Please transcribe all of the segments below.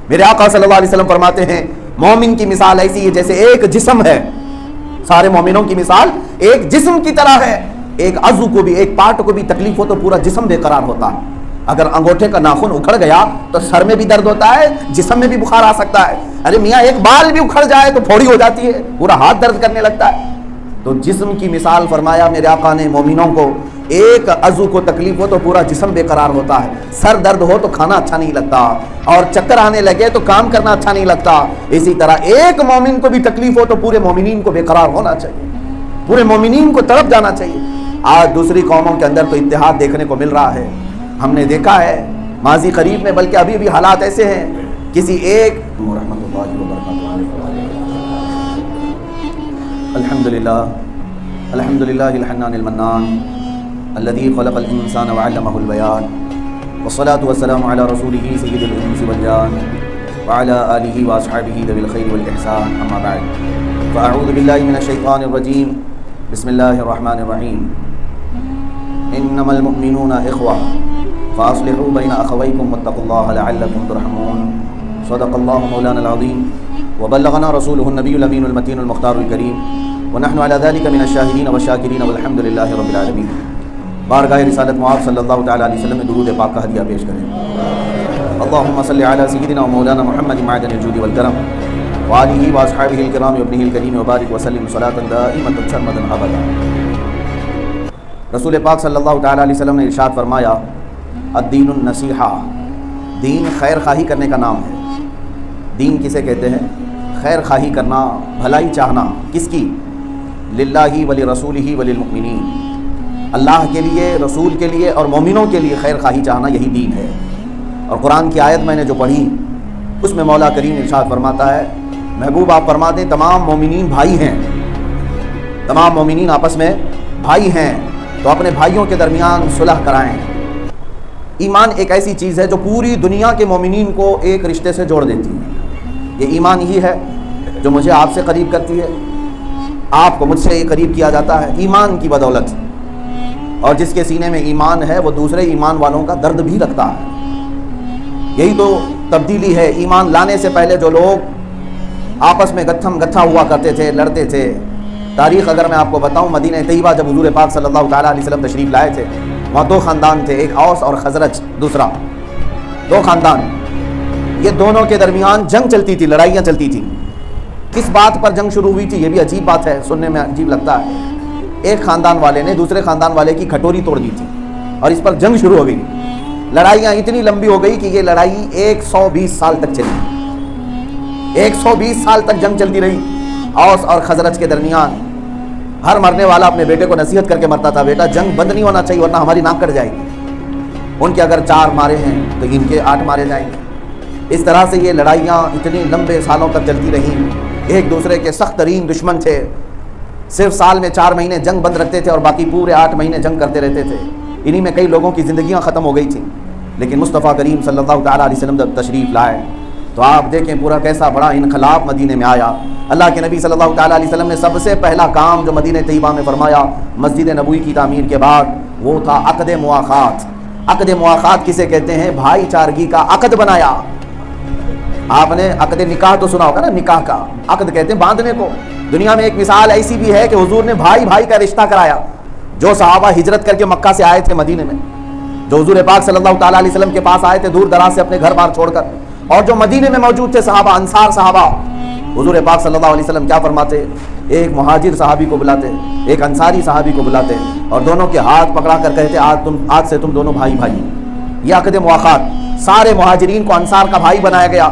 میرے آقا صلی اللہ علیہ وسلم فرماتے ہیں مومن کی مثال ایسی ہے جیسے ایک جسم ہے، سارے مومنوں کی مثال ایک جسم کی طرح ہے۔ ایک عضو کو بھی، ایک پارٹ کو بھی تکلیف ہو تو پورا جسم بے قرار ہوتا ہے۔ اگر انگوٹھے کا ناخن اکھڑ گیا تو سر میں بھی درد ہوتا ہے، جسم میں بھی بخار آ سکتا ہے۔ ارے میاں ایک بال بھی اکھڑ جائے تو پھوڑی ہو جاتی ہے، پورا ہاتھ درد کرنے لگتا ہے۔ تو جسم کی مثال فرمایا میرے آقا نے مومنوں کو، ایک عضو کو تکلیف ہو تو پورا جسم بے قرار ہوتا ہے، سر درد ہو تو کھانا اچھا نہیں لگتا، اور چکر آنے لگے تو کام کرنا اچھا نہیں لگتا۔ اسی طرح ایک مومن کو بھی تکلیف ہو تو پورے مومنین کو بے قرار ہونا چاہیے، پورے مومنین کو تڑپ جانا چاہیے۔ آج دوسری قوموں کے اندر تو اتحاد دیکھنے کو مل رہا ہے، ہم نے دیکھا ہے ماضی قریب میں، بلکہ ابھی بھی حالات ایسے ہیں، کسی ایک رحمۃ اللہ وبرکاتہ الحمدللہ الحمدللہ الحنان المنان الذي خلق الانسان وعلمه البيان والصلاة والسلام على رسوله سيد الانس والجان وعلى آله واصحابه ذوي الخير والاحسان، اما بعد فاعوذ بالله من الشيطان الرجيم، بسم الله الرحمن الرحيم، انما المؤمنون اخوة فاصلحوا بين اخويكم واتقوا الله لعلكم ترحمون، صدق الله مولانا العظيم وبلغنا رسوله النبي الامين المتين المختار الكريم، ونحن على ذلك من الشاهدين والشاكرين والحمد لله رب العالمين۔ بارگاہ رسالت معاذ صلی اللہ تعالی علیہ وسلم میں درود پاک کا ہدیہ پیش کریں۔ اللهم صل على سيدنا ومولانا محمد معدن الجود والكرم وآلہ واصحابہ الکرام وابنہ الکریم وبارک وسلم صلاۃ دائمۃ سرمدا ابدا۔ رسول پاک صلی اللہ تعالی علیہ وسلم نے ارشاد فرمایا الدین النصیحہ، دین خیر خواہی کرنے کا نام ہے۔ دین کسے کہتے ہیں؟ خیر خواہی کرنا، بھلائی چاہنا، کس کی؟ للہ ولرسولہ وللمؤمنین، اللہ کے لیے، رسول کے لیے اور مومنوں کے لیے خیر خواہی چاہنا، یہی دین ہے۔ اور قرآن کی آیت میں نے جو پڑھی اس میں مولا کریم ارشاد فرماتا ہے محبوب آپ فرما دیں تمام مومنین بھائی ہیں، تمام مومنین آپس میں بھائی ہیں، تو اپنے بھائیوں کے درمیان صلح کرائیں۔ ایمان ایک ایسی چیز ہے جو پوری دنیا کے مومنین کو ایک رشتے سے جوڑ دیتی ہے۔ یہ ایمان ہی ہے جو مجھے آپ سے قریب کرتی ہے، آپ کو مجھ سے قریب کیا جاتا ہے ایمان کی بدولت، اور جس کے سینے میں ایمان ہے وہ دوسرے ایمان والوں کا درد بھی رکھتا ہے۔ یہی تو تبدیلی ہے۔ ایمان لانے سے پہلے جو لوگ آپس میں گتھم گتھا ہوا کرتے تھے، لڑتے تھے، تاریخ اگر میں آپ کو بتاؤں، مدینہ طیبہ جب حضور پاک صلی اللہ تعالیٰ علیہ وسلم تشریف لائے تھے، وہاں دو خاندان تھے، ایک اوس اور خزرج، دوسرا دو خاندان، یہ دونوں کے درمیان جنگ چلتی تھی، لڑائیاں چلتی تھیں۔ کس بات پر جنگ شروع ہوئی تھی یہ بھی عجیب بات ہے، سننے میں عجیب لگتا ہے۔ ایک خاندان والے نے دوسرے خاندان والے کی کھٹوری توڑ دی تھی اور اس پر جنگ شروع ہو گئی۔ لڑائیاں اتنی لمبی ہو گئی کہ یہ لڑائی 120 سال تک چلی، 120 سال تک جنگ چلتی رہی اوس اور خزرج کے درمیان۔ ہر مرنے والا اپنے بیٹے کو نصیحت کر کے مرتا تھا، بیٹا جنگ بند نہیں ہونا چاہیے ورنہ ہماری ناک کٹ جائے گی، ان کے اگر 4 مارے ہیں تو ان کے 8 مارے جائیں گے۔ اس طرح سے یہ لڑائیاں اتنی لمبے سالوں تک چلتی رہیں، ایک دوسرے کے سخت ترین دشمن تھے، صرف سال میں 4 مہینے جنگ بند رکھتے تھے اور باقی پورے 8 مہینے جنگ کرتے رہتے تھے۔ انہی میں کئی لوگوں کی زندگیاں ختم ہو گئی تھیں، لیکن مصطفیٰ کریم صلی اللہ تعالیٰ علیہ وسلم جب تشریف لائے تو آپ دیکھیں پورا کیسا بڑا انقلاب مدینے میں آیا۔ اللہ کے نبی صلی اللہ تعالیٰ علیہ وسلم نے سب سے پہلا کام جو مدینہ طیبہ میں فرمایا مسجد نبوی کی تعمیر کے بعد، وہ تھا عقد مواخات۔ عقد مواخات کسے کہتے ہیں؟ بھائی چارگی کا عقد بنایا۔ آپ نے عقد نکاح تو سنا ہوگا نا، نکاح کا عقد کہتے ہیں باندھنے کو۔ دنیا میں ایک مثال ایسی بھی ہے کہ حضور نے بھائی بھائی کا رشتہ کرایا۔ جو صحابہ ہجرت کر کے مکہ سے آئے تھے مدینے میں، جو حضور پاک صلی اللہ تعالیٰ علیہ وسلم کے پاس آئے تھے دور دراز سے اپنے گھر بار چھوڑ کر، اور جو مدینے میں موجود تھے صحابہ، انصار صحابہ، حضور پاک صلی اللہ علیہ وسلم کیا فرماتے؟ ایک مہاجر صحابی کو بلاتے، ایک انصاری صحابی کو بلاتے، اور دونوں کے ہاتھ پکڑا کر کہتے آج سے تم دونوں بھائی بھائی۔ یہ عقد مواخات، سارے مہاجرین کو انصار کا بھائی بنایا گیا۔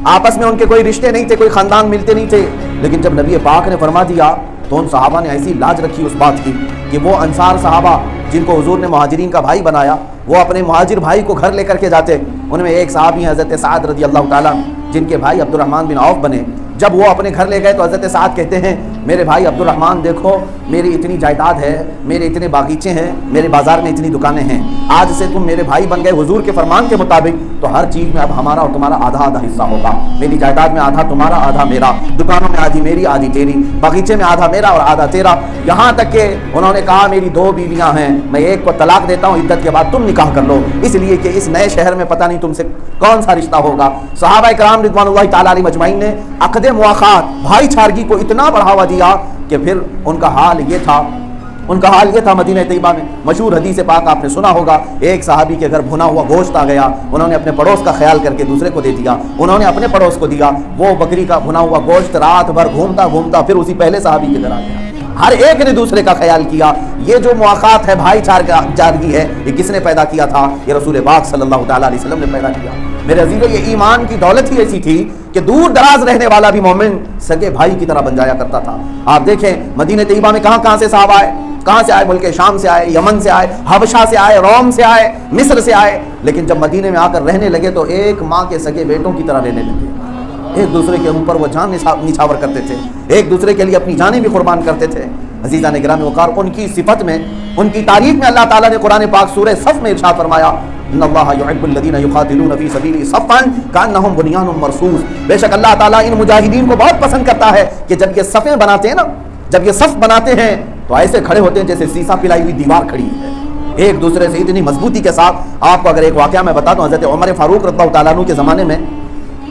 آپس میں ان کے کوئی رشتے نہیں تھے، کوئی خاندان ملتے نہیں تھے، لیکن جب نبی پاک نے فرما دیا تو ان صحابہ نے ایسی لاج رکھی اس بات کی کہ وہ انصار صحابہ جن کو حضور نے مہاجرین کا بھائی بنایا، وہ اپنے مہاجر بھائی کو گھر لے کر کے جاتے۔ ان میں ایک صحابی ہیں حضرت سعد رضی اللہ تعالیٰ جن کے بھائی عبد الرحمن بن عوف بنے، جب وہ اپنے گھر لے گئے تو حضرت سعد کہتے ہیں میرے بھائی عبد الرحمن دیکھو میری اتنی جائیداد ہے، میرے اتنے باغیچے ہیں، میرے بازار میں اتنی دکانیں ہیں، آج سے تم میرے بھائی بن گئے، حضور کے فرمان کے مطابق تو ہر چیز میں اب ہمارا اور تمہارا آدھا آدھا حصہ ہوگا، میری جائیداد میں آدھا تمہارا آدھا میرا، دکانوں میں آدھی میری آدھی تیری، باغیچے میں آدھا میرا اور آدھا تیرا۔ یہاں تک کہ انہوں نے کہا میری 2 بیویاں ہیں، میں ایک کو طلاق دیتا ہوں، عدت کے بعد تم نکاح کر لو، اس لیے کہ اس نئے شہر میں پتہ نہیں تم سے کون سا رشتہ ہوگا۔ صحابہ کرام رضوان اللہ تعالیٰ علیہ مجمعین نے عقد مواخات، بھائی چارگی کو اتنا بڑھاوا دیا کہ پھر ان کا حال یہ تھا مدینہ طیبہ میں۔ مشہور حدیث پاک آپ نے سنا ہوگا، ایک صحابی کے گھر بھنا ہوا گوشت آ گیا، انہوں نے اپنے پڑوس کا خیال کر کے دوسرے کو دے دیا، انہوں نے اپنے پڑوس کو دیا، وہ بکری کا بھنا ہوا گوشت رات بھر گھومتا پھر اسی پہلے صحابی کے گھر آ گیا۔ ہر ایک نے دوسرے کا خیال کیا۔ یہ جو مواقعات ہے، بھائی چارگی ہے، یہ کس نے پیدا کیا تھا؟ یہ رسول پاک صلی اللہ تعالیٰ علیہ وسلم نے پیدا کیا۔ میرے عزیزو، یہ ایمان کی دولت ہی ایسی تھی کہ دور دراز رہنے والا بھی مومن سگے بھائی کی طرح بن جایا کرتا تھا۔ آپ دیکھیں مدینہ طیبہ میں کہاں سے صحابہ آئے، کہاں سے آئے؟ ملک شام سے آئے، یمن سے آئے، حبشہ سے آئے، روم سے آئے، مصر سے آئے، لیکن جب مدینے میں آ کر رہنے لگے تو ایک ماں کے سگے بیٹوں کی طرح رہنے لگے۔ ایک دوسرے کے اوپر وہ جان نچھاور کرتے تھے، ایک دوسرے کے لیے اپنی جانیں بھی قربان کرتے تھے۔ عزیزان گرامی وقار، ان کی صفت میں، ان کی تعریف میں اللہ تعالیٰ نے قرآن پاک سورہ صف میں ارشاد فرمایا، ان اللہ یحب الذین یقاتلون فی سبیلہ صفا کانہم بنیان مرصوص۔ بے شک اللہ تعالیٰ ان مجاہدین کو بہت پسند کرتا ہے کہ جب یہ صفیں بناتے ہیں نا، جب یہ صف بناتے ہیں تو ایسے کھڑے ہوتے ہیں جیسے سیسا پلائی ہوئی دیوار کھڑی ہے، ایک دوسرے سے اتنی مضبوطی کے ساتھ۔ آپ کو اگر ایک واقعہ میں بتا دوں، حضرت عمر فاروق رضی اللہ تعالیٰ عنہ کے زمانے میں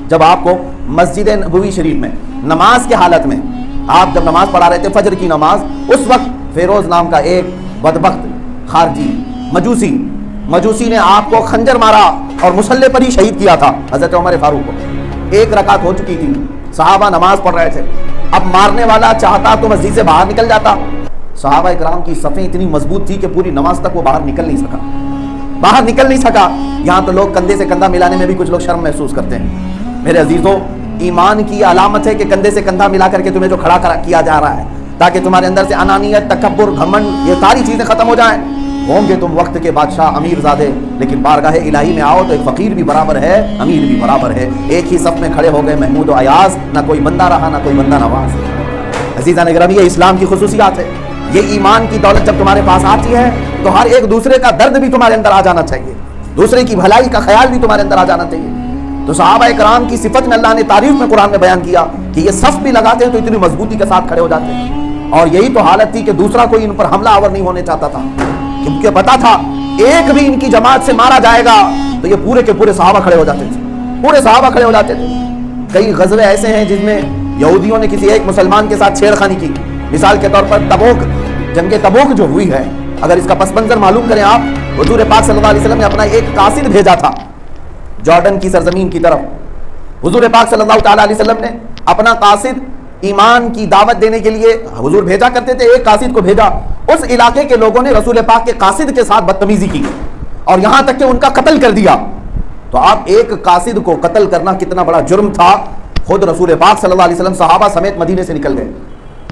جب آپ کو مسجد نبوی شریف میں نماز کے حالت میں آپ جب نماز پڑھا رہے تھے، فجر کی نماز، اس وقت فیروز نام کا ایک بدبخت خارجی مجوسی نے آپ کو خنجر مارا اور مصلی پر ہی شہید کیا تھا حضرت عمر فاروق کو۔ ایک رکعت ہو چکی تھی، صحابہ نماز پڑھ رہے تھے، اب مارنے والا چاہتا تو مسجد سے باہر نکل جاتا، صحابہ اکرام کی صفیں اتنی مضبوط تھی کہ پوری نماز تک وہ باہر نکل نہیں سکا۔ یہاں تو لوگ کندھے سے کندھا ملانے میں بھی کچھ لوگ شرم محسوس کرتے ہیں۔ میرے عزیزوں، ایمان کی علامت ہے کہ کندھے سے کندھا ملا کر کے تمہیں جو کھڑا کیا جا رہا ہے، تاکہ تمہارے اندر سے انانیت، تکبر، گھمنڈ، یہ ساری چیزیں ختم ہو جائیں۔ ہوں گے تم وقت کے بادشاہ، امیر زادے، لیکن بارگاہ الہی میں آؤ تو ایک فقیر بھی برابر ہے، امیر بھی برابر ہے۔ ایک ہی صف میں کھڑے ہو گئے محمود و ایاز، نہ کوئی بندہ رہا نہ کوئی بندہ نواز۔ عزیزان گرامی، یہ اسلام کی خصوصیات ہے۔ یہ ایمان کی دولت جب تمہارے پاس آتی ہے تو ہر ایک دوسرے کا درد بھی تمہارے اندر آ جانا چاہیے، دوسرے کی بھلائی کا خیال بھی تمہارے اندر آ جانا چاہیے۔ تو صحابہ کرام کی صفت میں اللہ نے تعریف میں قرآن میں بیان کیا کہ یہ صف بھی لگاتے ہیں تو اتنی مضبوطی کے ساتھ کھڑے ہو جاتے ہیں، اور یہی تو حالت تھی کہ دوسرا کوئی ان پر حملہ آور نہیں ہونے چاہتا تھا، کیونکہ پتا تھا ایک بھی ان کی جماعت سے مارا جائے گا تو یہ پورے کے پورے صحابہ کھڑے ہو جاتے تھے، پورے صحابہ کھڑے ہو جاتے تھے۔ کئی غزوے ایسے ہیں جن میں یہودیوں نے کسی ایک مسلمان کے ساتھ چھیڑخانی کی۔ مثال کے طور پر جنگ تبوک جو ہوئی ہے، اگر اس کا پس منظر معلوم کریں آپ، حضور پاک صلی اللہ علیہ وسلم نے اپنا ایک قاصد بھیجا تھا جارڈن کی سرزمین کی طرف۔ حضور پاک صلی اللہ تعالیٰ علیہ وسلم نے اپنا قاصد ایمان کی دعوت دینے کے لیے حضور بھیجا کرتے تھے، ایک قاصد کو بھیجا۔ اس علاقے کے لوگوں نے رسول پاک کے قاصد کے ساتھ بدتمیزی کی اور یہاں تک کہ ان کا قتل کر دیا۔ تو آپ ایک قاصد کو قتل کرنا کتنا بڑا جرم تھا۔ خود رسول پاک صلی اللہ علیہ وسلم صحابہ سمیت مدینے سے نکل گئے،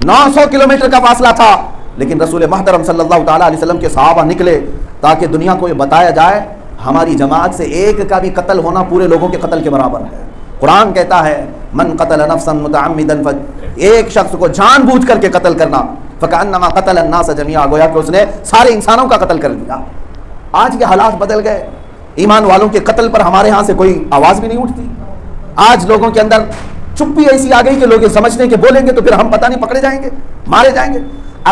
900 کلومیٹر کا فاصلہ تھا، لیکن رسول محترم صلی اللہ تعالیٰ علیہ وسلم کے صحابہ نکلے تاکہ دنیا کو یہ بتایا جائے ہماری جماعت سے ایک کا بھی قتل ہونا پورے لوگوں کے قتل کے برابر ہے۔ قرآن کہتا ہے من قتل نفسا متعمدا، ایک شخص کو جان بوجھ کر کے قتل کرنا، فکأنما قتل الناس جميعا، گویا کہ اس نے سارے انسانوں کا قتل کر دیا۔ آج کے حالات بدل گئے، ایمان والوں کے قتل پر ہمارے ہاں سے کوئی آواز بھی نہیں اٹھتی۔ آج لوگوں کے اندر چپی ایسی آ گئی کہ لوگ یہ سمجھتے ہیں کہ بولیں گے تو پھر ہم پتہ نہیں پکڑے جائیں گے، مارے جائیں گے۔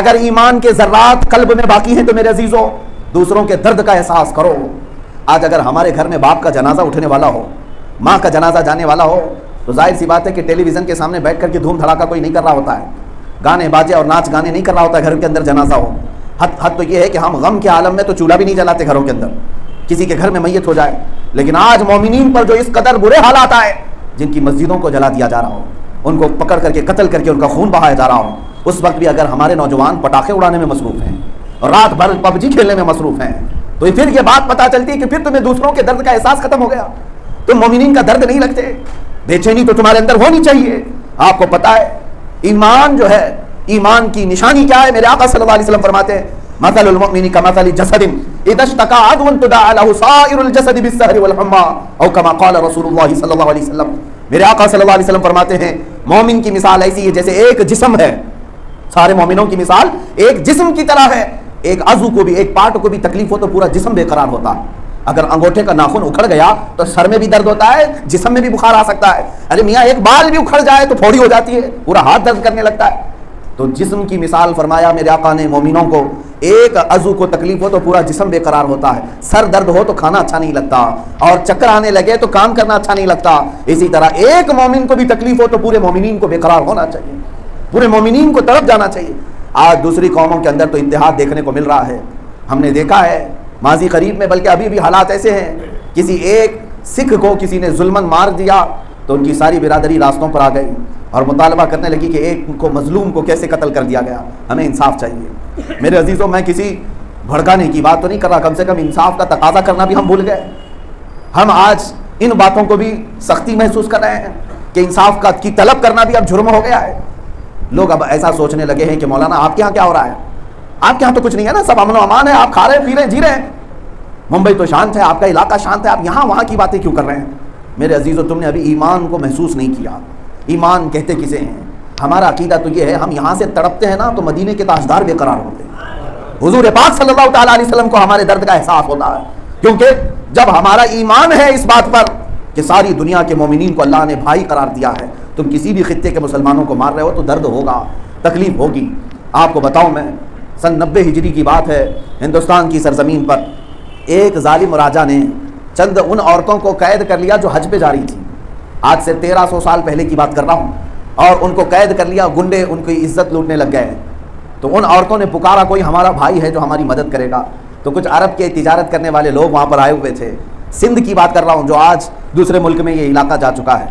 اگر ایمان کے ذرات قلب میں باقی ہیں تو میرے عزیزوں، دوسروں کے درد کا احساس کرو۔ آج اگر ہمارے گھر میں باپ کا جنازہ اٹھنے والا ہو، ماں کا جنازہ جانے والا ہو، تو ظاہر سی بات ہے کہ ٹیلی ویژن کے سامنے بیٹھ کر کے دھوم دھڑاکا کوئی نہیں کر رہا ہوتا ہے، گانے باجے اور ناچ گانے نہیں کر رہا ہوتا ہے۔ گھر کے اندر جنازہ ہو، حد تو یہ ہے کہ ہم غم کے عالم میں تو چولہا بھی نہیں جلاتے گھروں کے اندر، کسی کے گھر میں میت ہو جائے۔ لیکن آج مومنین پر جو اس قدر برے حالات آئے، جن کی مسجدوں کو جلا دیا جا رہا ہو، ان کو پکڑ کر کے قتل کر کے ان کا خون بہایا جا رہا ہو، اس وقت بھی اگر ہمارے نوجوان پٹاخے اڑانے میں مصروف ہیں اور رات بھر پب جی کھیلنے میں مصروف ہیں، تو پھر یہ بات پتہ چلتی ہے کہ پھر تمہیں دوسروں کے درد کا احساس ختم ہو گیا، تم مومنین کا درد نہیں لگتے۔ بے چینی تو تمہارے اندر ہونی چاہیے۔ آپ کو پتہ ہے ایمان جو ہے، ایمان کی نشانی کیا ہے؟ میرے آقا صلی اللہ علیہ وسلم فرماتے ہیں مثل المؤمن كمثل جسد اذا اشتكى عضو تداعى له سائر الجسد بالسهر والحمى او كما قال رسول الله صلی اللہ علیہ وسلم۔ میرے آقا صلی اللہ علیہ وسلم فرماتے ہیں مومن کی مثال ایسی ہے جیسے ایک جسم ہے، سارے مومنوں کی مثال ایک جسم کی طرح ہے. ایک عضو کو بھی، ایک پارٹ کو بھی تکلیف ہو تو پورا جسم بے قرار ہوتا ہے. اگر انگوٹھے کا ناخن اکھڑ گیا تو سر میں بھی درد ہوتا ہے، جسم میں بھی بخار آ سکتا ہے. ارے میاں ایک بال بھی اکھڑ جائے تو پھوڑی ہو جاتی ہے، پورا ہاتھ درد کرنے لگتا ہے. تو جسم کی مثال فرمایا میرے آقا نے مومنوں کو، ایک عضو کو تکلیف ہو تو پورا جسم بے قرار ہوتا ہے. سر درد ہو تو کھانا اچھا نہیں لگتا، اور چکر آنے لگے تو کام کرنا اچھا نہیں لگتا. اسی طرح ایک مومن کو بھی تکلیف ہو تو پورے مومنین کو بے قرار ہونا چاہیے، پورے مومنین کو تڑپ جانا چاہیے. آج دوسری قوموں کے اندر تو اتحاد دیکھنے کو مل رہا ہے. ہم نے دیکھا ہے ماضی قریب میں، بلکہ ابھی بھی حالات ایسے ہیں، کسی ایک سکھ کو کسی نے ظلمن مار دیا تو ان کی ساری برادری راستوں پر آ گئی اور مطالبہ کرنے لگی کہ ایک کو مظلوم کو کیسے قتل کر دیا گیا، ہمیں انصاف چاہیے. میرے عزیزوں، میں کسی بھڑکانے کی بات تو نہیں کر رہا، کم سے کم انصاف کا تقاضا کرنا بھی ہم بھول گئے. ہم آج ان باتوں کو بھی سختی محسوس کر رہے ہیں کہ انصاف کی طلب کرنا بھی اب جرم ہو گیا ہے. لوگ اب ایسا سوچنے لگے ہیں کہ مولانا آپ کے ہاں کیا ہو رہا ہے؟ آپ کے ہاں تو کچھ نہیں ہے نا، سب امن و امان ہے، آپ کھا رہے ہیں، پی رہے ہیں، جی رہے ہیں. ممبئی تو شانت ہے، آپ کا علاقہ شانت ہے، آپ یہاں وہاں کی باتیں کیوں کر رہے ہیں؟ میرے عزیزو، تم نے ابھی ایمان کو محسوس نہیں کیا. ایمان کہتے کسے ہیں؟ ہمارا عقیدہ تو یہ ہے، ہم یہاں سے تڑپتے ہیں نا تو مدینے کے تاجدار بے قرار ہوتے ہیں. حضور پاک صلی اللہ تعالیٰ علیہ وسلم کو ہمارے درد کا احساس ہوتا ہے، کیونکہ جب ہمارا ایمان ہے اس بات پر کہ ساری دنیا کے مومنین کو اللہ نے بھائی قرار دیا ہے، تم کسی بھی خطے کے مسلمانوں کو مار رہے ہو تو درد ہوگا، تکلیف ہوگی. آپ کو بتاؤں، میں سن 90 ہجری کی بات ہے، ہندوستان کی سرزمین پر ایک ظالم راجا نے چند ان عورتوں کو قید کر لیا جو حج پہ جا رہی تھی. آج سے 1300 سال پہلے کی بات کر رہا ہوں. اور ان کو قید کر لیا، گنڈے ان کی عزت لوٹنے لگ گئے. تو ان عورتوں نے پکارا کوئی ہمارا بھائی ہے جو ہماری مدد کرے گا. تو کچھ عرب کے تجارت کرنے والے لوگ وہاں پر آئے ہوئے تھے. سندھ کی بات کر رہا ہوں، جو آج دوسرے ملک میں یہ علاقہ جا چکا ہے.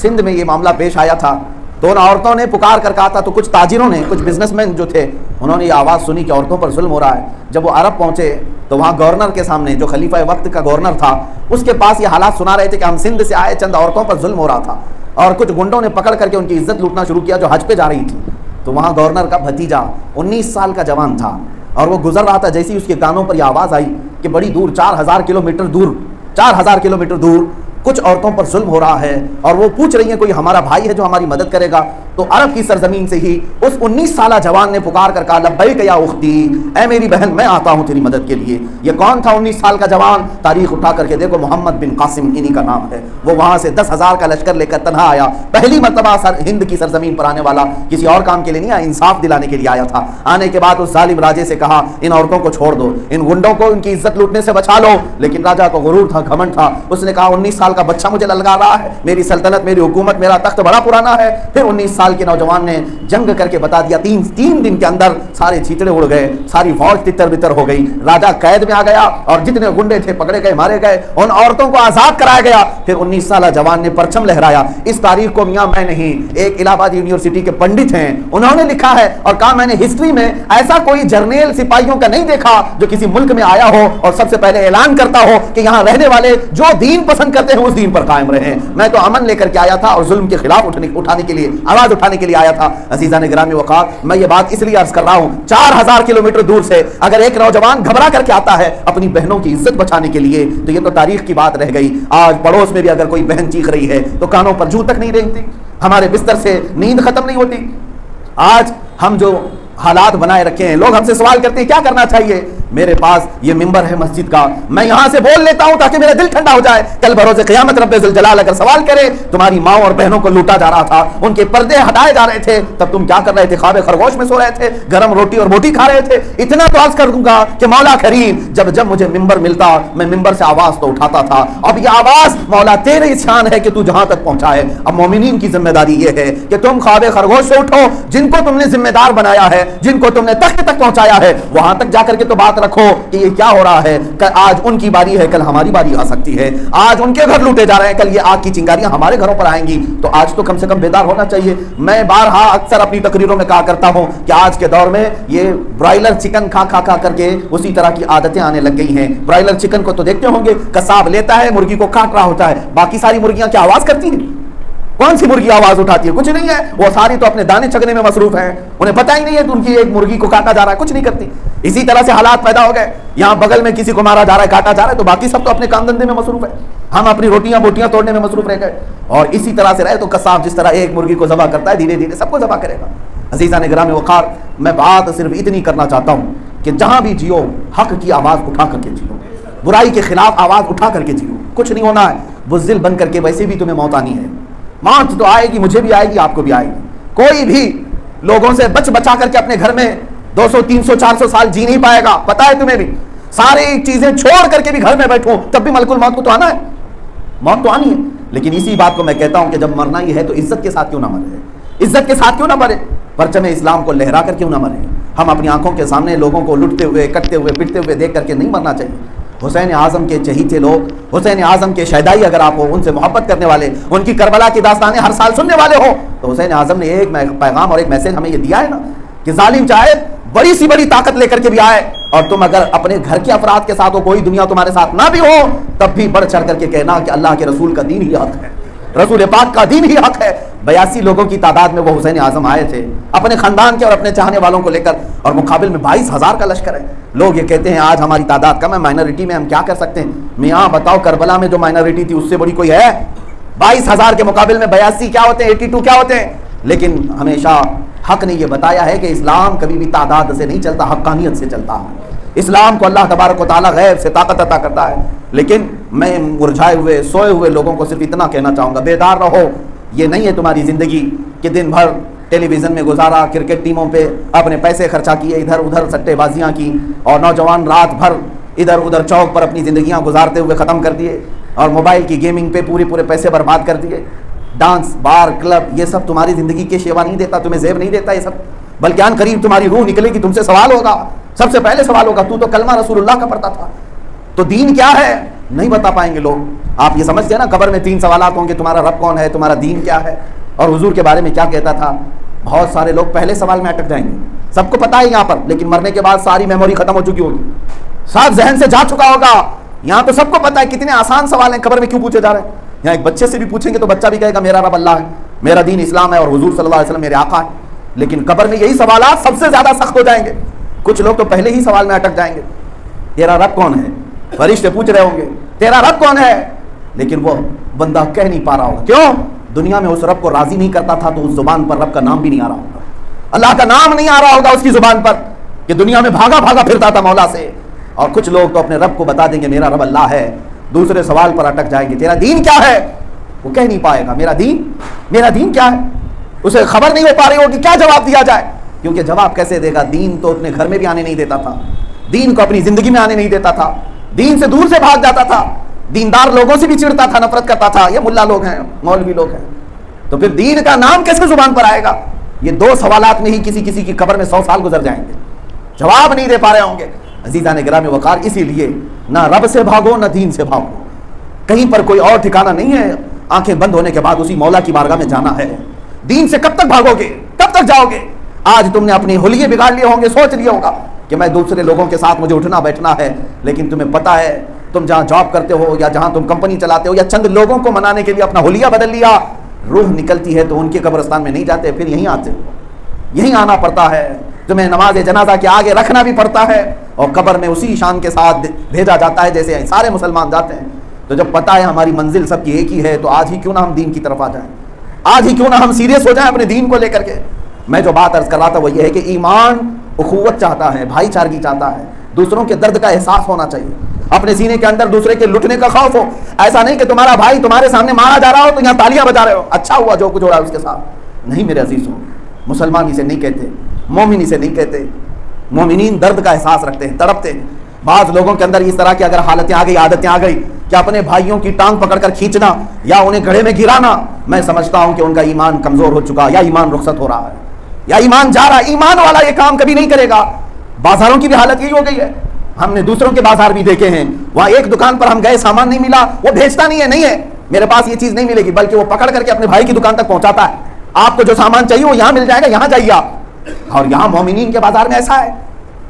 سندھ میں یہ معاملہ پیش آیا تھا. تو ان عورتوں نے پکار کر کہا تھا، تو کچھ تاجروں نے، کچھ بزنس مین جو تھے، انہوں نے یہ آواز سنی کہ عورتوں پر ظلم ہو رہا ہے. جب وہ عرب پہنچے تو وہاں گورنر کے سامنے، جو خلیفہ وقت کا گورنر تھا، اس کے پاس یہ حالات سنا رہے تھے کہ ہم سندھ سے آئے، چند عورتوں پر ظلم ہو رہا تھا اور کچھ گنڈوں نے پکڑ کر کے ان کی عزت لوٹنا شروع کیا جو حج پہ جا رہی تھی. تو وہاں گورنر کا بھتیجا 19 سال کا جوان تھا اور وہ گزر رہا تھا. جیسی اس کے کانوں پر یہ آواز آئی کہ بڑی دور 4000 کلومیٹر دور کچھ عورتوں پر ظلم ہو رہا ہے اور وہ پوچھ رہی ہیں کوئی ہمارا بھائی ہے جو ہماری مدد کرے گا. تو عرب کی سرزمین سے ہی اس 19 سالہ جوان نے پکار کر کہا لبیک یا اختی، اے میری بہن میں آتا ہوں تیری مدد کے لیے. یہ کون تھا 19 سال کا جوان؟ تاریخ اٹھا کر کے دیکھو، محمد بن قاسم انہی کا نام ہے. وہ وہاں سے 10,000 کا لشکر لے کر تنہا آیا. پہلی مرتبہ ہند کی سرزمین پر آنے والا کسی اور کام کے لیے نہیں آیا، انصاف دلانے کے لیے آیا تھا. آنے کے بعد اس ظالم راجے سے کہا ان عورتوں کو چھوڑ دو، ان گنڈوں کو ان کی عزت لوٹنے سے بچا لو. لیکن راجا کو غرور تھا، گھمنڈ تھا. اس نے کہا 19 سال کا بچہ مجھے للکار رہا ہے، میری سلطنت، میری حکومت، میرا تخت بڑا پرانا ہے. پھر 19 سال کے نوجوان نے جنگ کر کے بتا دیا. تین دن کے اندر سارے چیتڑے اڑ گئے، ساری فوج تتر بتر ہو گئی. راجا قید میں آ گیا اور جتنے گنڈے تھے پکڑے گئے، مارے گئے. ان عورتوں کو آزاد کرایا گیا. پھر 19 سالہ جوان نے پرچم لہرایا. اس تاریخ کو میاں میں نہیں، ایک الہ آباد یونیورسٹی کے پنڈت ہیں، انہوں نے لکھا ہے اور کہا میں نے ہسٹری میں ایسا کوئی جرنیل سپاہیوں کا نہیں دیکھا جو کسی ملک میں آیا ہو اور سب سے پہلے اعلان کرتا ہو کہ یہاں رہنے والے جو دین پسند کرتے ہیں اس دین پر قائم رہیں. میں تو امن لے کر کے آیا تھا اور ظلم کے خلاف اٹھانے کے لیے، آواز اٹھانے کے لیے آیا تھا. عزیزان گرامی وقار، میں یہ بات اس لیے عرض کر رہا ہوں، 4000 کلومیٹر دور سے اگر ایک نوجوان گھبرا کر کے آتا ہے اپنی بہنوں کی عزت بچانے کے لیے تو یہ تو تاریخ کی بات رہ گئی. آج پڑوس میں بھی اگر کوئی بہن چیخ رہی ہے تو کانوں پر جوں تک نہیں رہتی، ہمارے بستر سے نیند ختم نہیں ہوتی. آج ہم جو حالات بنائے رکھے ہیں، لوگ ہم سے سوال کرتے ہیں کیا کرنا چاہیے. میرے پاس یہ ممبر ہے مسجد کا، میں یہاں سے بول لیتا ہوں تاکہ میرا دل ٹھنڈا ہو جائے. کل بروز قیامت رب ذوالجلال اگر سوال کرے تمہاری ماں اور بہنوں کو لوٹا جا رہا تھا، ان کے پردے ہٹائے جا رہے تھے، تب تم کیا کر رہے تھے؟ خواب خرگوش میں سو رہے تھے، گرم روٹی اور بوٹی کھا رہے تھے. اتنا تو عرض کر دوں گا کہ مولا کریم جب مجھے ممبر ملتا میں ممبر سے آواز تو اٹھاتا تھا. اب یہ آواز مولا تیرے شان ہے کہ تو جہاں تک پہنچائے. اب مومنین کی ذمہ داری یہ ہے کہ تم خواب خرگوش سے اٹھو، جن کو تم نے ذمہ دار بنایا ہے، جن کو تم نے تخت تک پہنچایا ہے، وہاں تک جا کر کے تو بات رکھو کہ یہ کیا ہو رہا ہے. آج ان کی باری ہے، کل ہماری باری آ سکتی ہے. آج ان کے گھر لوٹے جا رہے ہیں، کل یہ آگ کی چنگاریاں ہمارے گھروں پر آئیں گی. تو آج تو کم سے کم بیدار ہونا چاہیے. میں بارہا اکثر اپنی تقریروں میں کہا کرتا ہوں کہ آج کے دور میں یہ برائلر چکن کھا کر کے اسی طرح کی عادتیں آنے لگ گئی ہیں. برائلر چکن کو تو دیکھتے ہوں گے، قصاب لیتا ہے، مرغی کو کاٹ رہا ہوتا ہے، باقی ساری مرغیاں کیا آواز کرتی ہیں؟ کون سی مرغی آواز اٹھاتی ہے؟ کچھ نہیں ہے، وہ ساری تو اپنے دانے چگنے میں مصروف ہیں، انہیں پتہ ہی نہیں ہے کہ ان کی ایک مرغی کو کاٹا جا رہا ہے، کچھ نہیں کرتی۔ اسی طرح سے حالات پیدا ہو گئے، یہاں بغل میں کسی کو مارا جا رہا ہے، کاٹا جا رہا ہے، تو باقی سب تو اپنے کام دھندے میں مصروف ہے، ہم اپنی روٹیاں بوٹیاں توڑنے میں مصروف رہ گئے۔ اور اسی طرح سے رہے تو قصاب جس طرح ایک مرغی کو ذبح کرتا ہے، دھیرے دھیرے سب کو ذبح کرے گا۔ عزیزان گرامی وقار، میں بات صرف اتنی کرنا چاہتا ہوں کہ جہاں بھی جیو حق کی آواز اٹھا کر کے جیو، برائی کے خلاف آواز اٹھا کر کے جیو، کچھ نہیں ہونا ہے بزدل بن کر کے، ویسے بھی تمہیں موت آنی ہے، موت تو آئے گی، مجھے بھی آئے گی، آپ کو بھی آئے گی۔ کوئی بھی لوگوں سے بچا کر کے اپنے گھر میں 200 300 400 سال جی نہیں پائے گا، پتہ ہے تمہیں بھی، ساری چیزیں چھوڑ کر کے بھی گھر میں بیٹھو تب بھی ملک الموت کو تو آنا ہے، موت تو آنی ہے۔ لیکن اسی بات کو میں کہتا ہوں کہ جب مرنا ہی ہے تو عزت کے ساتھ کیوں نہ مرے، عزت کے ساتھ کیوں نہ مرے، پرچم اسلام کو لہرا کر کیوں نہ مرے۔ ہم اپنی آنکھوں کے سامنے لوگوں کو لٹتے ہوئے، کٹتے ہوئے، پٹتے ہوئے دیکھ کر کے نہیں مرنا چاہیے۔ حسین اعظم کے چہیتے لوگ، حسین اعظم کے شہدائی اگر آپ ہو، ان سے محبت کرنے والے، ان کی کربلا کی داستانیں ہر سال سننے والے ہو، تو حسین اعظم نے ایک پیغام اور ایک میسج ہمیں یہ دیا ہے نا کہ ظالم چاہے بڑی سی بڑی طاقت لے کر کے بھی آئے، اور تم اگر اپنے گھر کے افراد کے ساتھ ہو، کوئی دنیا تمہارے ساتھ نہ بھی ہو، تب بھی بڑھ چڑھ کر کے کہنا کہ اللہ کے رسول کا دین ہی حق ہے، رسول پاک کا دین ہی حق ہے۔ 82 لوگوں کی تعداد میں وہ حسین اعظم آئے تھے اپنے خاندان کے اور اپنے چاہنے والوں کو لے کر، اور مقابل میں 22,000 کا لشکر ہے۔ لوگ یہ کہتے ہیں آج ہماری تعداد کم ہے، مائنورٹی میں ہم کیا کر سکتے ہیں؟ میاں بتاؤ، کربلا میں جو مائنورٹی تھی اس سے بڑی کوئی ہے؟ 22,000 کے مقابل میں 82 کیا ہوتے ہیں، 82 کیا ہوتے ہیں؟ لیکن ہمیشہ حق نے یہ بتایا ہے کہ اسلام کبھی بھی تعداد سے نہیں چلتا، حقانیت سے چلتا ہے۔ اسلام کو اللہ تبارک و تعالیٰ غیب سے طاقت عطا کرتا ہے۔ لیکن میں مرجھائے ہوئے، سوئے ہوئے لوگوں کو صرف اتنا کہنا چاہوں گا، بیدار رہو۔ یہ نہیں ہے تمہاری زندگی کہ دن بھر ٹیلی ویژن میں گزارا، کرکٹ ٹیموں پہ اپنے پیسے خرچہ کیے، ادھر ادھر سٹے بازیاں کی، اور نوجوان رات بھر ادھر ادھر چوک پر اپنی زندگیاں گزارتے ہوئے ختم کر دیے، اور موبائل کی گیمنگ پہ پورے پیسے برباد کر دیے۔ ڈانس، بار، کلب، یہ سب تمہاری زندگی کے شیوا نہیں دیتا، تمہیں زیب نہیں دیتا یہ سب، بلکہ ان قریب تمہاری روح نکلے گی، تم سے سوال ہوگا، سب سے پہلے سوال ہوگا تو کلمہ رسول اللہ کا پڑھتا تھا، تو دین کیا ہے؟ نہیں بتا پائیں گے لوگ۔ آپ یہ سمجھتے ہیں نا قبر میں 3 سوالات ہوں گے، تمہارا رب کون ہے، تمہارا دین کیا ہے، اور حضور کے بارے میں کیا کہتا تھا۔ بہت سارے لوگ پہلے سوال میں اٹک جائیں گے، سب کو پتہ ہے یہاں پر، لیکن مرنے کے بعد ساری میموری ختم ہو چکی ہوگی، سب ذہن سے جا چکا ہوگا۔ یہاں تو سب کو پتہ ہے کتنے آسان سوال ہیں، قبر میں کیوں پوچھے جا رہے ہیں۔ یہاں ایک بچے سے بھی پوچھیں گے تو بچہ بھی کہے گا میرا رب اللہ ہے، میرا دین اسلام ہے، اور حضور صلی اللہ علیہ وسلم میرے آقا ہے۔ لیکن قبر میں یہی سوالات سب سے زیادہ سخت ہو جائیں گے۔ کچھ لوگ تو پہلے ہی سوال میں اٹک جائیں گے، تیرا رب کون ہے؟ فرشتے پوچھ رہے ہوں گے تیرا رب کون ہے، لیکن وہ بندہ کہہ نہیں پا رہا ہوگا، کیوں؟ دنیا میں اس رب کو راضی نہیں کرتا تھا تو اس زبان پر رب کا نام بھی نہیں آ رہا ہوگا، اللہ کا نام نہیں آ رہا ہوگا اس کی زبان پر، کہ دنیا میں بھاگا پھرتا تھا مولا سے۔ اور کچھ لوگ تو اپنے رب کو بتا دیں گے میرا رب اللہ ہے، دوسرے سوال پر اٹک جائیں گے تیرا دین کیا ہے، وہ کہہ نہیں پائے گا میرا دین کیا ہے، اسے خبر نہیں ہو پا رہی ہوگی کیا جواب دیا جائے، کیونکہ جواب کیسے دے گا؟ دین تو اپنے گھر میں بھی آنے نہیں دیتا تھا، دین کو اپنی زندگی میں آنے نہیں دیتا تھا، دین سے دور سے بھاگ جاتا تھا، دیندار لوگوں سے بھی چڑھتا تھا، نفرت کرتا تھا، یہ ملا لوگ ہیں، مولوی لوگ ہیں، تو پھر دین کا نام کیسے زبان پر آئے گا؟ یہ 2 سوالات میں ہی کسی کی قبر میں 100 سال گزر جائیں گے، جواب نہیں دے پا رہے ہوں گے۔ عزیزان گرامی وقار، اسی لیے نہ رب سے بھاگو نہ دین سے بھاگو، کہیں پر کوئی اور ٹھکانہ نہیں ہے، آنکھیں بند ہونے کے بعد اسی مولا کی بارگاہ میں جانا ہے۔ دین سے کب تک بھاگو گے، کب تک جاؤ گے؟ آج تم نے اپنے حلیے بگاڑ لیے ہوں گے، سوچ لیا ہوگا کہ میں دوسرے لوگوں کے ساتھ مجھے اٹھنا بیٹھنا ہے، لیکن تمہیں پتہ ہے تم جہاں جاب کرتے ہو یا جہاں تم کمپنی چلاتے ہو یا چند لوگوں کو منانے کے لیے اپنا حلیہ بدل لیا، روح نکلتی ہے تو ان کے قبرستان میں نہیں جاتے، پھر یہیں آتے ہو، یہیں آنا پڑتا ہے، تمہیں نماز جنازہ کے آگے رکھنا بھی پڑتا ہے، اور قبر میں اسی شان کے ساتھ بھیجا جاتا ہے جیسے سارے مسلمان جاتے ہیں۔ تو جب پتہ ہے ہماری منزل سب کی ایک ہی ہے، تو آج ہی کیوں نہ ہم دین کی طرف آ جائیں، آج ہی کیوں نہ ہم سیریس ہو جائیں اپنے دین کو لے کر کے۔ میں جو بات عرض کر رہا تھا وہ یہ ہے کہ ایمان اخوت چاہتا ہے، بھائی چارگی چاہتا ہے، دوسروں کے درد کا احساس ہونا چاہیے، اپنے سینے کے اندر دوسرے کے لٹنے کا خوف ہو۔ ایسا نہیں کہ تمہارا بھائی تمہارے سامنے مارا جا رہا ہو تو یہاں تالیاں بجا رہے ہو، اچھا ہوا جو کچھ ہو رہا ہے اس کے ساتھ، نہیں میرے عزیزوں، مسلمان اسے نہیں کہتے، مومن اسے نہیں کہتے۔ مومنین درد کا احساس رکھتے ہیں، تڑپتے ہیں۔ بعض لوگوں کے اندر اس طرح کی اگر حالتیں آ گئی، عادتیں آ گئی کہ اپنے بھائیوں کی ٹانگ پکڑ کر کھینچنا یا انہیں گڑھے میں گرانا، میں سمجھتا ہوں کہ ان کا ایمان کمزور ہو چکا، یا ایمان رخصت ہو رہا ہے، یا ایمان جا رہا ہے۔ ایمان والا یہ کام کبھی نہیں کرے گا۔ بازاروں کی بھی حالت یہی ہو گئی ہے، ہم نے دوسروں کے بازار بھی دیکھے ہیں، وہاں ایک دکان پر ہم گئے، سامان نہیں ملا، وہ بھیجتا نہیں ہے میرے پاس یہ چیز نہیں ملے گی، بلکہ وہ پکڑ کر کے اپنے بھائی کی دکان تک پہنچاتا ہے، آپ کو جو سامان چاہیے وہ یہاں مل جائے گا، یہاں جائیے آپ۔ اور یہاں مومنین کے بازار میں ایسا ہے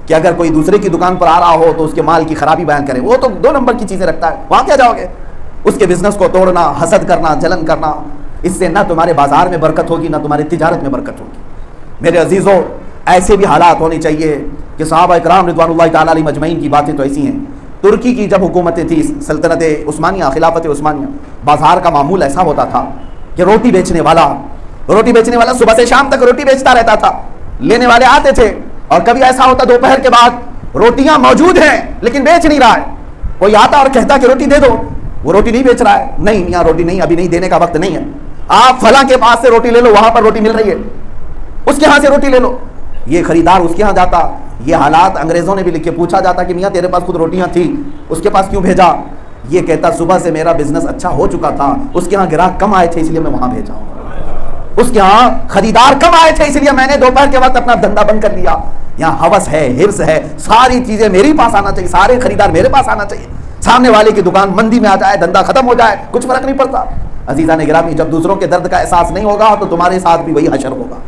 کہ اگر کوئی دوسرے کی دکان پر آ رہا ہو تو اس کے مال کی خرابی بیان کرے، وہ تو 2 نمبر کی چیزیں رکھتا ہے، وہاں کیا جاؤ گے؟ اس کے بزنس کو توڑنا، حسد کرنا، جلن کرنا، اس سے نہ تمہارے بازار میں برکت ہوگی نہ تمہاری تجارت میں برکت ہوگی۔ میرے عزیزوں، ایسے بھی حالات ہونے چاہیے کہ صحابہ اکرام رضوان اللہ تعالیٰ علیہم اجمعین کی باتیں تو ایسی ہیں۔ ترکی کی جب حکومتیں تھی، سلطنت عثمانیہ، خلافت عثمانیہ، بازار کا معمول ایسا ہوتا تھا کہ روٹی بیچنے والا صبح سے شام تک روٹی بیچتا رہتا تھا، لینے والے آتے تھے، اور کبھی ایسا ہوتا دوپہر کے بعد روٹیاں موجود ہیں لیکن بیچ نہیں رہا ہے، کوئی آتا اور کہتا کہ روٹی دے دو، وہ روٹی نہیں بیچ رہا ہے، نہیں میاں روٹی نہیں، ابھی نہیں، دینے کا وقت نہیں ہے، آپ فلاں کے پاس سے روٹی لے لو، وہاں پر روٹی مل رہی ہے، اس کے ہاں سے روٹی لے لو۔ یہ خریدار اس کے ہاں جاتا، یہ حالات انگریزوں نے بھی لکھ کے پوچھا جاتا کہ میاں تیرے پاس خود روٹیاں تھی، اس کے پاس کیوں بھیجا؟ یہ کہتا صبح سے میرا بزنس اچھا ہو چکا تھا، اس کے ہاں گراہک کم آئے تھے اس لیے میں وہاں بھیجا ہوں، اس کے ہاں خریدار کم آئے تھے اس لیے میں نے دوپہر کے وقت اپنا دھندا بند کر لیا۔ یہاں ہوس ہے، ہرس ہے، ساری چیزیں میری پاس آنا چاہیے، سارے خریدار میرے پاس آنا چاہیے، سامنے والے کی دکان مندی میں آ جائے، دھندا ختم ہو جائے، کچھ فرق نہیں پڑتا۔ عزیزان گرامی، جب دوسروں کے درد کا احساس نہیں ہوگا تو تمہارے ساتھ بھی وہی حشر ہوگا۔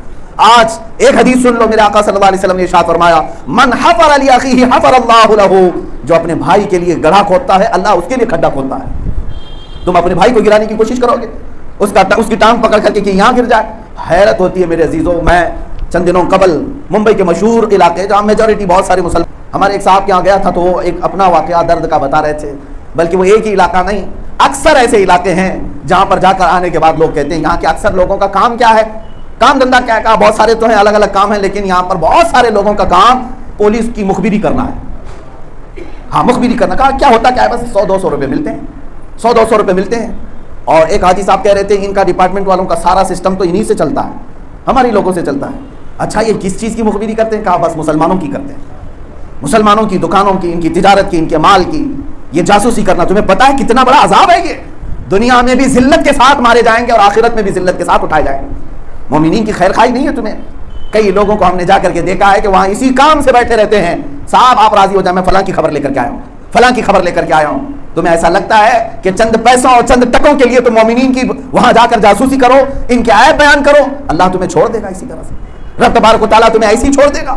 آج ایک حدیث سن لو، میرے آقا صلی اللہ علیہ وسلم نے ارشاد فرمایا، من حفر لاخیہ حفر اللہ لہ، جو اپنے بھائی کے لیے گڑھا کھودتا ہے اللہ اس کے لیے کھڈا کھودتا ہے۔ تم اپنے بھائی کو گرانے کی کوشش کرو گے، اس کی ٹانگ پکڑ کر کے کہ یہاں گر جائے، حیرت ہوتی ہے میرے عزیزوں۔ میں چند دنوں قبل ممبئی کے مشہور علاقے جہاں میجورٹی بہت سارے مسلمان، ہمارے ایک صاحب کے یہاں گیا تھا تو وہ ایک اپنا واقعہ درد کا بتا رہے تھے، بلکہ وہ ایک ہی علاقہ نہیں، اکثر ایسے علاقے ہیں جہاں پر جا کر آنے کے بعد لوگ کہتے ہیں یہاں کے اکثر لوگوں کا کام کیا ہے، کام دھندا کیا ہے، کہا بہت سارے تو ہیں، الگ الگ کام ہیں، لیکن یہاں پر بہت سارے لوگوں کا کام پولیس کی مخبری کرنا ہے۔ ہاں مخبری کرنا، کہا کیا ہوتا کیا ہے، بس 100-200 روپے ملتے ہیں، 100-200 روپے ملتے ہیں۔ اور ایک حاجی صاحب کہہ رہے تھے ان کا ڈپارٹمنٹ والوں کا سارا سسٹم تو انہی سے چلتا ہے، ہماری لوگوں سے چلتا ہے۔ اچھا یہ کس چیز کی مخبری کرتے ہیں، کہا بس مسلمانوں کی کرتے ہیں، مسلمانوں کی دکانوں کی، ان کی تجارت کی، ان کے مال کی، یہ جاسوسی کرنا۔ تمہیں پتہ ہے کتنا بڑا عذاب ہے، یہ دنیا میں بھی ذلت کے ساتھ مارے جائیں گے اور آخرت میں بھی ذلت کے ساتھ اٹھائے جائیں گے۔ مومنین کی خیر خواہی نہیں ہے تمہیں۔ کئی لوگوں کو ہم نے جا کر کے دیکھا ہے کہ وہاں اسی کام سے بیٹھے رہتے ہیں، صاحب آپ راضی ہو جائیں، میں فلاں کی خبر لے کر کے آیا ہوں، فلاں کی خبر لے کر کے آیا ہوں۔ تمہیں ایسا لگتا ہے کہ چند پیسوں اور چند ٹکوں کے لیے تم مومنین کی وہاں جا کر جاسوسی کرو، ان کے عیب بیان کرو، اللہ تمہیں چھوڑ دے گا اسی طرح سے، رب تبارک و تعالیٰ تمہیں ایسی چھوڑ دے گا۔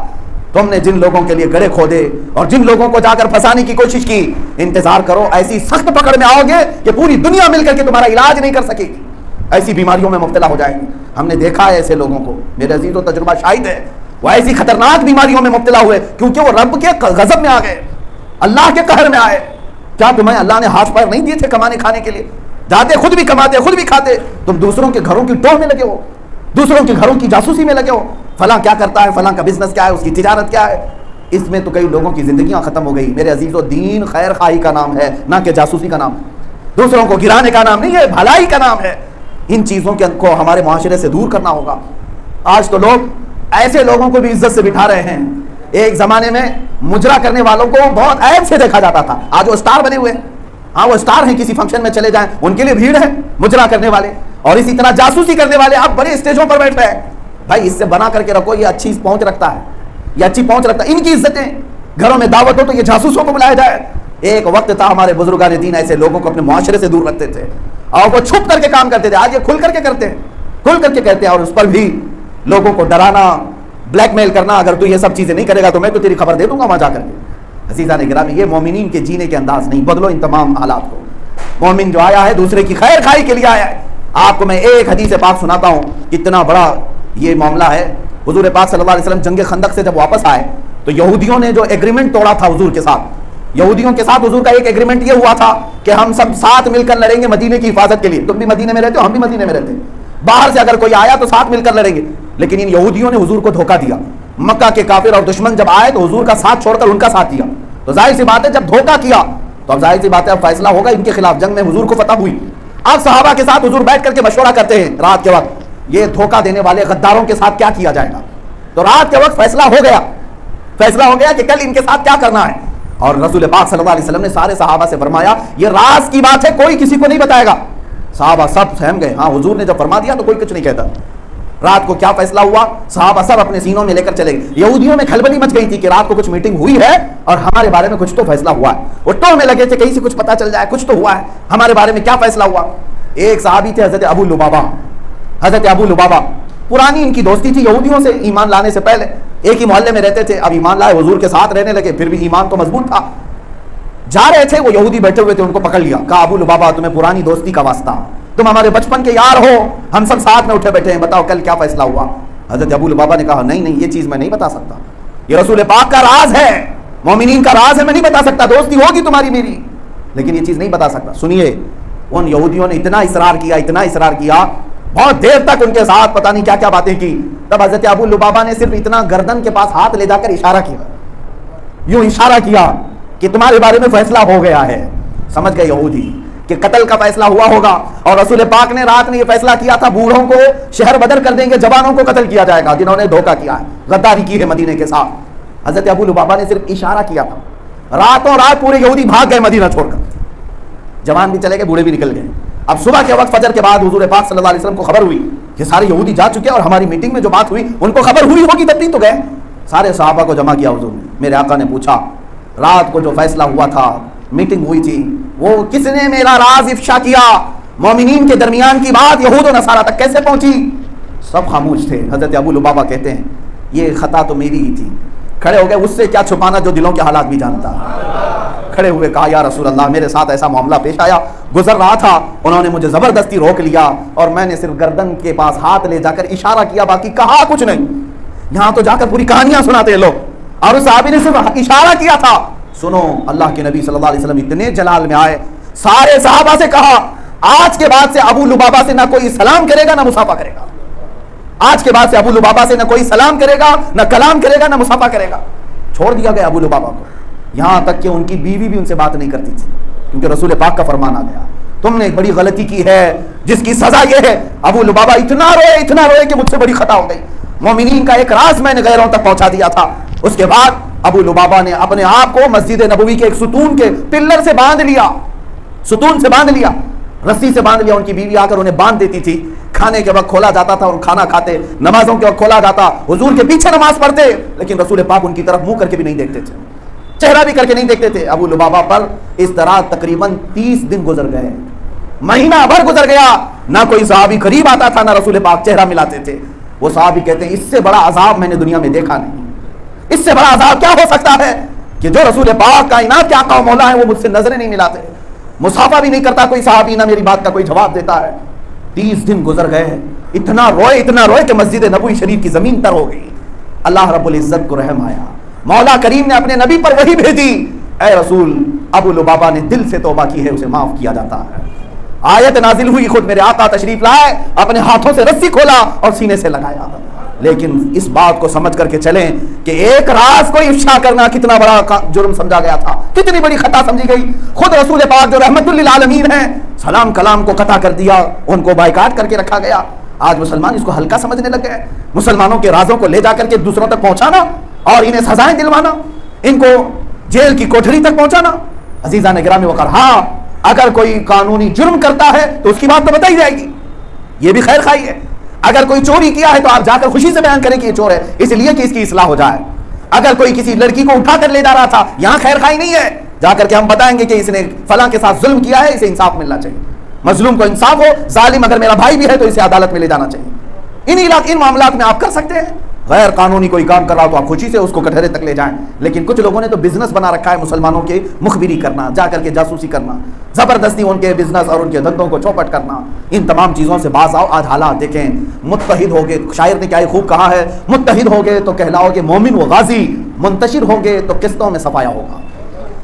تم نے جن لوگوں کے لیے گڑھے کھودے اور جن لوگوں کو جا کر پھنسانے کی کوشش کی، انتظار کرو ایسی سخت پکڑ میں آؤ گے کہ پوری دنیا مل کر کے تمہارا علاج نہیں کر سکے گی، ایسی بیماریوں میں مبتلا ہو جائیں گے۔ ہم نے دیکھا ہے ایسے لوگوں کو، میرے عزیز و تجربہ شاہد ہے، وہ ایسی خطرناک بیماریوں میں مبتلا ہوئے کیونکہ وہ رب کے غضب میں آ گئے، اللہ کے قہر میں آئے۔ کیا تمہیں اللہ نے ہاتھ پیر نہیں دیے تھے کمانے کھانے کے لیے؟ جاتے خود بھی کماتے خود بھی کھاتے، تم دوسروں کے گھروں کی ٹوہ میں لگے ہو، دوسروں کے گھروں کی جاسوسی میں لگے ہو، فلاں کیا کرتا ہے، فلاں کا بزنس کیا ہے، اس کی تجارت کیا ہے۔ اس میں تو کئی لوگوں کی زندگیاں ختم ہو گئی۔ میرے عزیزو، دین خیر خواہی کا نام ہے، نہ کہ جاسوسی کا نام، دوسروں کو گرانے کا نام نہیں ہے، بھلائی کا نام ہے۔ ان چیزوں کو ہمارے معاشرے سے دور کرنا ہوگا۔ آج تو لوگ ایسے لوگوں کو بھی عزت سے بٹھا رہے ہیں، ایک زمانے میں مجرا کرنے والوں کو بہت عیب سے دیکھا جاتا تھا، آج وہ اسٹار بنے ہوئے ہیں۔ ہاں وہ اسٹار ہیں، کسی فنکشن میں چلے جائیں ان کے لیے بھیڑ ہے مجرا کرنے والے، اور اسی طرح جاسوسی کرنے والے آپ بڑے اسٹیجوں پر بیٹھ رہے ہیں۔ بھائی اس سے بنا کر کے رکھو، یہ اچھی پہنچ رکھتا ہے، یہ اچھی پہنچ رکھتا ہے۔ ان کی عزتیں، گھروں میں دعوت ہو تو یہ جاسوسوں کو بلایا جائے۔ ایک وقت تھا ہمارے بزرگان دین ایسے لوگوں کو اپنے معاشرے سے دور رکھتے تھے اور وہ چھپ کر کے کام کرتے تھے، آج یہ کھل کر کے کرتے ہیں، کھل کر کے کہتے ہیں، اور اس پر بھی لوگوں کو ڈرانا، بلیک میل کرنا، اگر تو یہ سب چیزیں نہیں کرے گا تو میں تو تیری خبر دے دوں گا وہاں جا کر کے۔ عزیزان گرامی، یہ مومنین کے جینے کے انداز نہیں، بدلو ان تمام حالات کو۔ مومن جو آیا ہے دوسرے کی خیر خواہی کے لیے آیا ہے۔ آپ کو میں ایک حدیث پاک سناتا ہوں، کتنا بڑا یہ معاملہ ہے۔ حضور پاک صلی اللہ علیہ وسلم جنگ خندق سے جب واپس آئے تو یہودیوں نے جو ایگریمنٹ توڑا تھا حضور کے ساتھ، یہودیوں کے ساتھ حضور کا ایک ایگریمنٹ یہ ہوا تھا کہ ہم سب ساتھ مل کر لڑیں گے مدینے کی حفاظت کے لیے، تم بھی مدینے میں رہتے ہو، ہم بھی مدینے میں رہتے ہیں، باہر سے اگر کوئی آیا تو ساتھ مل کر لڑیں گے۔ لیکن ان یہودیوں نے حضور کو دھوکہ دیا، مکہ کے کافر اور دشمن جب آئے تو حضور کا ساتھ چھوڑ کر ان کا ساتھ دیا، تو ظاہر سی بات ہے جب دھوکہ کیا تو اب ظاہر سی بات ہے اب فیصلہ ہوگا ان کے خلاف، جنگ میں حضور کو فتح ہوئی۔ اب صحابہ کے ساتھ حضور بیٹھ کر کے مشورہ کرتے ہیں رات کے وقت، یہ دھوکہ دینے والے غداروں کے ساتھ کیا کیا جائے گا۔ تو رات کے وقت فیصلہ ہو گیا کہ کل ان کے ساتھ کیا کرنا ہے، اور رسول پاک صلی اللہ علیہ وسلم نے سارے صحابہ سے فرمایا یہ راز کی بات ہے، کوئی کسی کو نہیں بتائے گا۔ صحابہ سب سہم گئے، ہاں حضور نے جب فرما دیا تو کوئی کچھ نہیں کہتا۔ رات کو کیا فیصلہ ہوا، صحابہ سب اپنے سینوں میں لے کر چلے گئے۔ یہودیوں میں کھلبلی مچ گئی تھی کہ رات کو کچھ میٹنگ ہوئی ہے اور ہمارے بارے میں کچھ تو فیصلہ ہوا ہے، وہ ٹو میں لگے تھے کہیں سے کچھ پتہ چل جائے، کچھ تو ہوا ہے، ہمارے بارے میں کیا فیصلہ ہوا۔ ایک صحابی تھے حضرت ابو لبابہ، پرانی ان کی دوستی تھی یہودیوں سے، ایمان لانے سے پہلے ایک ہی محلے میں رہتے تھے، اب ایمان لائے حضور کے ساتھ رہنے لگے، پھر بھی ایمان تو مضبوط تھا۔ جا رہے تھے وہ یہودی بیٹھے ہوئے تھے، ان کو پکڑ لیا، کہا ابو لبابہ تمہیں پرانی دوستی کا واسطہ، تم ہمارے بچپن کے یار ہو, ہم سب ساتھ میں اٹھے بیٹھے ہیں, بتاؤ کل کیا فیصلہ ہوا؟ حضرت ابو لبابہ نے کہا نہیں یہ چیز میں نہیں بتا سکتا, یہ رسول پاک کا راز ہے, مومنین کا راز ہے, میں نہیں بتا سکتا. دوستی ہوگی تمہاری میری, لیکن یہ چیز نہیں بتا سکتا. سنیے, ان یہودیوں نے اتنا اصرار کیا, بہت دیر تک ان کے ساتھ پتہ نہیں کیا کیا باتیں کی. تب حضرت ابو لبابہ نے صرف اتنا گردن کے پاس ہاتھ لے جا کر اشارہ کیا, یوں اشارہ کیا کہ تمہارے بارے میں فیصلہ ہو گیا ہے. سمجھ گئے یہودی کہ قتل کا فیصلہ ہوا ہوگا, اور رسول پاک نے رات میں یہ فیصلہ کیا تھا بوڑھوں کو شہر بدر کر دیں گے, جوانوں کو قتل کیا جائے گا جنہوں نے دھوکہ کیا ہے, غداری کی ہے مدینے کے ساتھ. حضرت ابو لبابہ نے صرف اشارہ کیا تھا, راتوں رات پورے یہودی بھاگ گئے مدینہ چھوڑ کر, جوان بھی چلے گئے, بوڑھے بھی نکل گئے. اب صبح کے وقت فجر کے بعد حضور پاک صلی اللہ علیہ وسلم کو خبر ہوئی کہ سارے یہودی جا چکے, اور ہماری میٹنگ میں جو بات ہوئی ان کو خبر ہوئی ہوگی, تب تو گئے. سارے صحابہ کو جمع کیا حضور نے. میرے آقا نے پوچھا, رات کو جو فیصلہ ہوا تھا, میٹنگ ہوئی تھی, وہ کس نے میرا راز افشا کیا؟ مومنین کے درمیان کی بات یہود و نصارہ تک کیسے پہنچی؟ سب خاموش تھے. حضرت ابو لبابہ کہتے ہیں یہ خطا تو میری ہی تھی. کھڑے ہو گئے, اس سے کیا چھپانا جو دلوں کے حالات بھی جانتا. کھڑے ہوئے کہا یا رسول اللہ, میرے ساتھ ایسا معاملہ پیش آیا, گزر رہا تھا, انہوں نے مجھے زبردستی روک لیا, اور میں نے صرف گردن کے پاس ہاتھ لے جا کر اشارہ کیا, باقی کہا کچھ نہیں. یہاں تو جا کر پوری کہانیاں سناتے ہیں لوگ, اور اس صحابی نے صرف اشارہ کیا تھا. سنو, اللہ کے نبی صلی اللہ علیہ وسلم اتنے جلال میں آئے, سارے صحابہ سے کہا آج کے بعد سے ابو لبابہ سے نہ کوئی سلام کرے گا نہ مصافحہ کرے گا. آج کے بعد سے ابو لبابہ سے نہ کوئی سلام کرے گا, نہ کلام کرے گا, نہ مصافحہ کرے گا. چھوڑ دیا گیا ابو لبابہ کو, یہاں تک کہ ان کی بیوی بھی ان سے بات نہیں کرتی تھی, کیونکہ رسول پاک کا فرمان آ گیا, تم نے ایک بڑی غلطی کی ہے جس کی سزا یہ ہے. ابو لبابہ اتنا روئے کہ مجھ سے بڑی خطا ہو گئی, مومنین کا ایک راز میں نے غیروں تک پہنچا دیا تھا. اس کے بعد ابو لبابہ نے اپنے آپ کو مسجد نبوی کے ایک ستون کے پلر سے باندھ لیا, ستون سے باندھ لیا, رسی سے باندھ لیا. ان کی بیوی آ کر انہیں باندھ دیتی تھی, کھانے کے وقت کھولا جاتا تھا اور کھانا کھاتے, نمازوں کے وقت کھولا جاتا, حضور کے پیچھے نماز پڑھتے, لیکن رسول پاک ان کی طرف منہ کر کے بھی نہیں دیکھتے تھے, چہرہ بھی کر کے نہیں دیکھتے تھے. ابو لبابہ پر اس طرح تقریباً 30 دن گزر گئے, مہینہ بھر گزر گیا, نہ کوئی صحابی قریب آتا تھا, نہ رسول پاک چہرہ ملاتے تھے. وہ صحابی کہتے ہیں اس سے بڑا عذاب میں نے دنیا میں دیکھا نہیں. اس سے بڑا عذاب کیا ہو سکتا ہے کہ جو رسول پاک کائنات کے آقا و مولا ہے وہ مجھ سے نظریں نہیں ملاتے, مصافحہ بھی نہیں کرتا کوئی صحابی, نہ میری بات کا کوئی جواب دیتا ہے. 30 دن گزر گئے, اتنا روئے کہ مسجد نبوی شریف کی زمین تر ہو گئی. اللہ رب العزت کو رحم آیا, مولا کریم نے اپنے نبی پر وحی بھیجی, اے رسول, ابو لبابہ نے دل سے توبہ کی ہے, اسے معاف کیا جاتا ہے. آیت نازل ہوئی, خود میرے آقا تشریف لائے, اپنے ہاتھوں سے رسی کھولا اور سینے سے لگایا. لیکن اس بات کو سمجھ کر کے چلیں کہ ایک راز کو افشا کرنا کتنا بڑا جرم سمجھا گیا تھا, کتنی بڑی خطا سمجھی گئی. خود رسول پاک جو رحمت للعالمین ہیں, سلام کلام کو قطع کر دیا, ان کو بائیکاٹ کر کے رکھا گیا. آج مسلمان اس کو ہلکا سمجھنے لگ گئے. مسلمانوں کے رازوں کو لے جا کر کے دوسروں تک پہنچانا اور انہیں سزائیں دلوانا, ان کو جیل کی کوٹھری تک پہنچانا. عزیزان گرامی وقار, ہاں اگر کوئی قانونی جرم کرتا ہے تو اس کی بات تو بتائی جائے گی, یہ بھی خیر خواہی ہے. اگر کوئی چوری کیا ہے تو آپ جا کر خوشی سے بیان کریں کہ یہ چور ہے, اس لیے کہ اس کی اصلاح ہو جائے. اگر کوئی کسی لڑکی کو اٹھا کر لے جا رہا تھا, یہاں خیر خواہی نہیں ہے, جا کر کے ہم بتائیں گے کہ اس نے فلاں کے ساتھ ظلم کیا ہے, اسے انصاف ملنا چاہیے, مظلوم کو انصاف ہو, ظالم اگر میرا بھائی بھی ہے تو اسے عدالت میں لے جانا چاہیے. ان معاملات میں آپ کر سکتے ہیں. غیر قانونی کوئی کام کر رہا ہو تو آپ خوشی سے اس کو کٹہرے تک لے جائیں. لیکن کچھ لوگوں نے تو بزنس بنا رکھا ہے مسلمانوں کے مخبری کرنا, جا کر کے جاسوسی کرنا, زبردستی ان کے بزنس اور ان کے دھندوں کو چوپٹ کرنا. ان تمام چیزوں سے باز آؤ. آج حالات دیکھیں, متحد ہو گئے, شاعر نے کیا خوب کہا ہے, متحد ہو گئے تو کہلاؤ گے مومن و غازی, منتشر ہوں گے تو قسطوں میں صفایا ہوگا.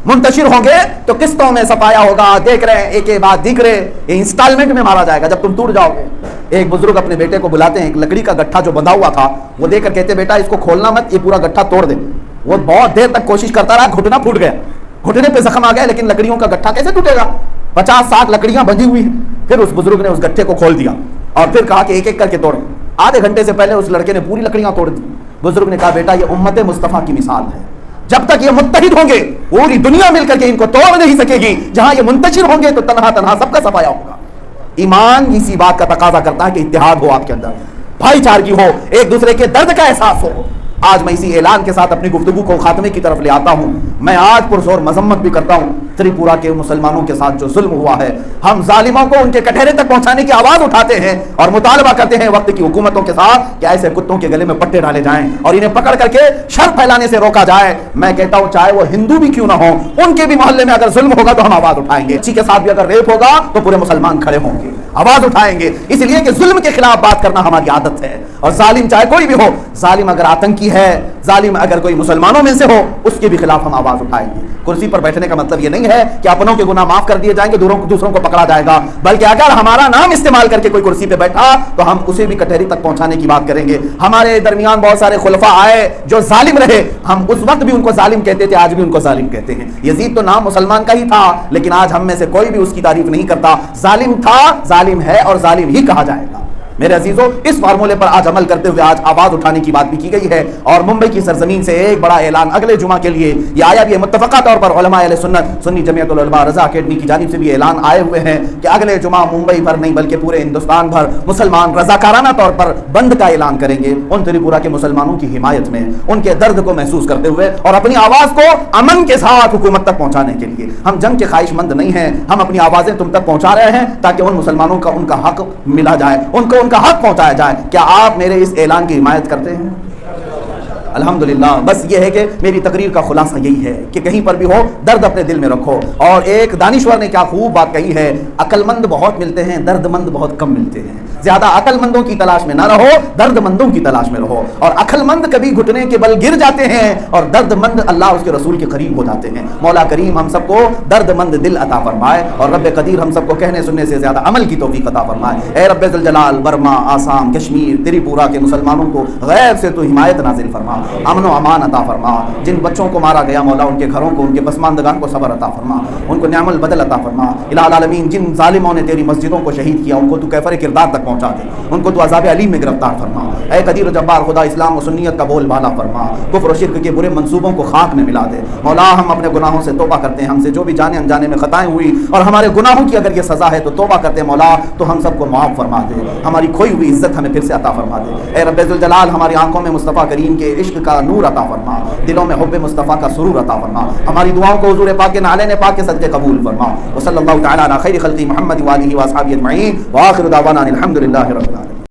منتشر ہوں گے تو قسطوں میں صفایا ہوگا. دیکھ رہے ہیں ایک ایک بات دیکھ رہے, یہ انسٹالمنٹ میں مارا جائے گا جب تم ٹوٹ جاؤ گے. ایک بزرگ اپنے بیٹے کو بلاتے ہیں, ایک لکڑی کا گٹھا جو بندھا ہوا تھا وہ دے کر کہتے بیٹا اس کو کھولنا مت, یہ پورا گٹھا توڑ دے. وہ بہت دیر تک کوشش کرتا رہا, گھٹنا پھوٹ گیا, گھٹنے پہ زخم آ گیا, لیکن لکڑیوں کا گٹھا کیسے ٹوٹے گا, 50-60 لکڑیاں بندھی ہوئی ہیں. پھر اس بزرگ نے اس گٹھے کو کھول دیا اور پھر کہا کہ ایک ایک کر کے توڑ. آدھے گھنٹے سے پہلے اس لڑکے نے پوری لکڑیاں توڑ دی. بزرگ نے کہا بیٹا یہ امت مصطفیٰ کی مثال ہے, جب تک یہ متحد ہوں گے پوری دنیا مل کر کے ان کو توڑ نہیں سکے گی. جہاں یہ منتشر ہوں گے تو تنہا تنہا سب کا صفایا ہوگا. ایمان اسی بات کا تقاضا کرتا ہے کہ اتحاد ہو آپ کے اندر, بھائی چارگی ہو, ایک دوسرے کے درد کا احساس ہو. آج میں اسی اعلان کے ساتھ اپنی گفتگو کو خاتمے کی طرف لے آتا ہوں. میں آج پرزور مذمت بھی کرتا ہوں تریپورہ کے مسلمانوں کے ساتھ جو ظلم ہوا ہے. ہم ظالموں کو ان کے کٹہرے تک پہنچانے کی آواز اٹھاتے ہیں اور مطالبہ کرتے ہیں وقت کی حکومتوں کے ساتھ کہ ایسے کتوں کے گلے میں پٹے ڈالے جائیں اور انہیں پکڑ کر کے شر پھیلانے سے روکا جائے. میں کہتا ہوں چاہے وہ ہندو بھی کیوں نہ ہو, ان کے بھی محلے میں اگر ظلم ہوگا تو ہم آواز اٹھائیں گے. اسی کے ساتھ بھی اگر ریپ ہوگا تو پورے مسلمان کھڑے ہوں گے. آواز اٹھائیں گے، اس لیے کہ ظلم کے خلاف بات کرنا ہماری عادت ہے، اور ظالم چاہے کوئی بھی ہو، ظالم اگر آتنکی ہے، ظالم اگر کوئی مسلمانوں میں سے ہو، اس کے بھی خلاف ہم آواز اٹھائیں گے۔ کرسی پر بیٹھنے کا مطلب یہ نہیں ہے کہ اپنوں کے گناہ معاف کر دیے جائیں گے، دوسروں کو پکڑا جائے گا، بلکہ اگر ہمارا نام استعمال کر کے کوئی کرسی پہ بیٹھا تو ہم اسے بھی کٹہری تک پہنچانے کی بات کریں گے۔ ہمارے درمیان بہت سارے خلفاء آئے جو ظالم رہے، ہم اس وقت بھی ان کو ظالم کہتے تھے، آج بھی ان کو ظالم کہتے ہیں۔ یزید تو نام مسلمان کا ہی تھا، لیکن آج ہم میں سے کوئی بھی اس کی تعریف نہیں کرتا۔ ظالم تھا، ظالم ہے، اور ظالم ہی کہا جائے گا۔ میرے عزیزوں، اس فارمولے پر آج عمل کرتے ہوئے آج آواز اٹھانے کی بات بھی کی گئی ہے، اور ممبئی کی سرزمین سے ایک بڑا اعلان اگلے جمعہ کے لیے یہ آیا بھی ہے۔ متفقہ طور پر علماء اہل سنت سنی جمعیت العلماء رضا اکیڈمی کی جانب سے بھی اعلان آئے ہوئے ہیں کہ اگلے جمعہ ممبئی بھر نہیں بلکہ پورے ہندوستان بھر مسلمان رضاکارانہ طور پر بند کا اعلان کریں گے، ان تریپورہ کے مسلمانوں کی حمایت میں، ان کے درد کو محسوس کرتے ہوئے، اور اپنی آواز کو امن کے ساتھ حکومت تک پہنچانے کے لیے۔ ہم جنگ کے خواہش مند نہیں ہیں، ہم اپنی آوازیں تم تک پہنچا رہے ہیں تاکہ ان مسلمانوں کا ان کا حق ملا جائے، ان کو ان کا حق پہنچایا جائے۔ کیا آپ میرے اس اعلان کی حمایت کرتے ہیں؟ الحمدللہ۔ بس یہ ہے کہ میری تقریر کا خلاصہ یہی ہے کہ کہیں پر بھی ہو درد اپنے دل میں رکھو، اور ایک دانشور نے کیا خوب بات کہی ہے، عقل مند بہت ملتے ہیں، درد مند بہت کم ملتے ہیں۔ زیادہ عقل مندوں کی تلاش میں نہ رہو، درد مندوں کی تلاش میں رہو، اور عقل مند کبھی گھٹنے کے بل گر جاتے ہیں، اور درد مند اللہ اس کے رسول کے قریب ہو جاتے ہیں۔ مولا کریم ہم سب کو درد مند دل عطا فرمائے، اور رب قدیر ہم سب کو کہنے سننے سے زیادہ عمل کی توفیق عطا فرمائے۔ اے رب ذوالجلال، برما، آسام، کشمیر، تریپورہ کے مسلمانوں کو غیب سے تو حمایت نازل فرما، امن و امان عطا فرما۔ جن بچوں کو مارا گیا مولا، ان کے گھروں کو، ان کے پسماندگان کو صبر عطا فرما، ان کو نعم البدل عطا فرما۔ الہ العالمین، جن ظالموں نے تیری مسجدوں کو شہید کیا، ان کو تو کیفر کردار تک پہنچا دے، ان کو تو عذاب علیم میں گرفتار فرما۔ اے قدیر و جبار خدا، اسلام و سنیت کا بول بالا فرما، کفر و شرک کے برے منصوبوں کو خاک میں ملا دے۔ مولا ہم اپنے گناہوں سے توبہ کرتے ہیں، ہم سے جو بھی جانے انجانے میں خطائیں ہوئی اور ہمارے گناہوں کی اگر یہ سزا ہے تو توبہ کرتے ہیں مولا، تو ہم سب کو معاف فرما دے، ہماری کھوئی ہوئی عزت ہمیں پھر سے عطا فرما دے۔ اے رب ذوالجلال، ہماری آنکھوں میں مصطفیٰ کریم کے عشق کا نور عطا فرما، دلوں میں حب مصطفیٰ کا سرور عطا فرما، ہماری دعاؤں کو حضور پاک کے نالین پاک کے صدقے قبول فرما۔ وصلی اللہ تعالی علی خیر خلق محمد وآلہ وأصحابہ اجمعین، وآخر دعوانا الحمد للہ رب العالمین۔